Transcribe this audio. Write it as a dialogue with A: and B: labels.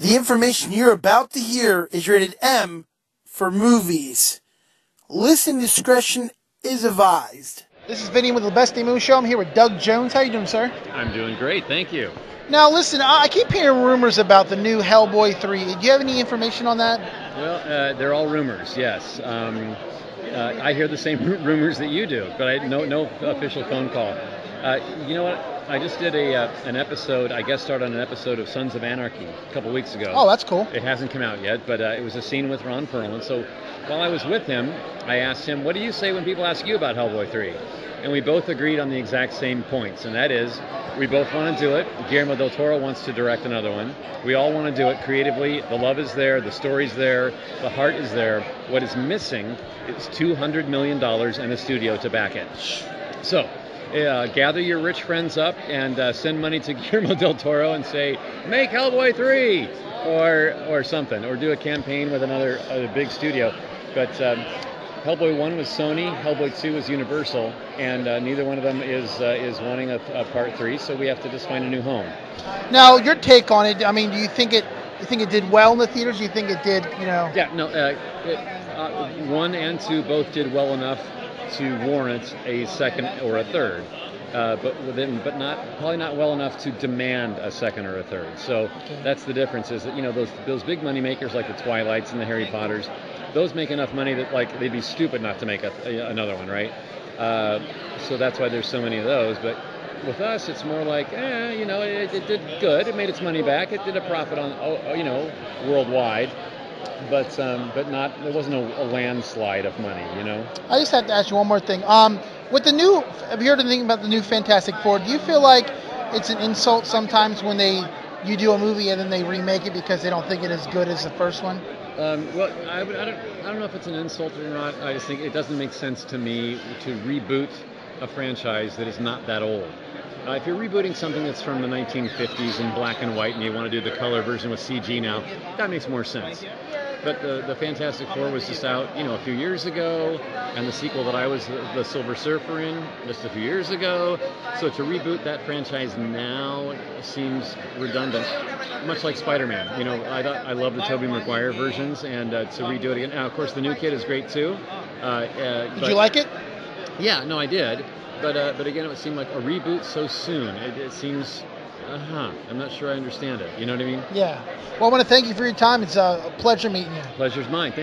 A: The information you're about to hear is rated M for movies. Listening discretion is advised. This is Vinny with the Best Day Movie Show. I'm here with Doug Jones. How you doing, sir?
B: I'm doing great, thank you.
A: Now, listen, I keep hearing rumors about the new Hellboy 3. Do you have any information on that?
B: Well, they're all rumors, yes. I hear the same rumors that you do, but no official phone call. You know what? I just did an episode. I guest starred on an episode of Sons of Anarchy a couple weeks ago.
A: Oh, that's cool.
B: It hasn't come out yet, but it was a scene with Ron Perlman. So while I was with him, I asked him, "What do you say when people ask you about Hellboy 3?" And we both agreed on the exact same points, and that is, we both want to do it. Guillermo del Toro wants to direct another one. We all want to do it creatively. The love is there, the story's there, the heart is there. What is missing is $200 million and a studio to back it. So, gather your rich friends up and send money to Guillermo del Toro and say, make Hellboy 3! Or something, or do a campaign with another big studio. But Hellboy 1 was Sony, Hellboy 2 was Universal, and neither one of them is wanting a part 3, so we have to just find a new home.
A: Now, your take on it, I mean, do you think it did well in the theaters? Do you think it did,
B: Yeah, no, 1 and 2 both did well enough to warrant a second or a third. But probably not well enough to demand a second or a third. So that's the difference. Is that those big money makers like the Twilights and the Harry Potters, those make enough money that they'd be stupid not to make another one, right? So that's why there's so many of those. But with us, it's more like it did good. It made its money back. It did a profit on worldwide. But not. There wasn't a landslide of money,
A: I just have to ask you one more thing. With the new, have you heard anything about the new Fantastic Four? Do you feel like it's an insult sometimes when you do a movie and then they remake it because they don't think it as good as the first one?
B: Well, I don't know if it's an insult or not. I just think it doesn't make sense to me to reboot a franchise that is not that old. If you're rebooting something that's from the 1950s in black and white and you want to do the color version with CG now, that makes more sense. But the Fantastic Four was just out, a few years ago, and the sequel that I was the Silver Surfer in just a few years ago. So to reboot that franchise now seems redundant, much like Spider-Man. I love the Tobey Maguire versions, and to redo it again. Now, of course, the new kid is great too.
A: Did you like it?
B: Yeah, no, I did. But again, it would seem like a reboot so soon. It seems, I'm not sure I understand it. You know what I mean?
A: Yeah. Well, I want to thank you for your time. It's a pleasure meeting you.
B: Pleasure's mine.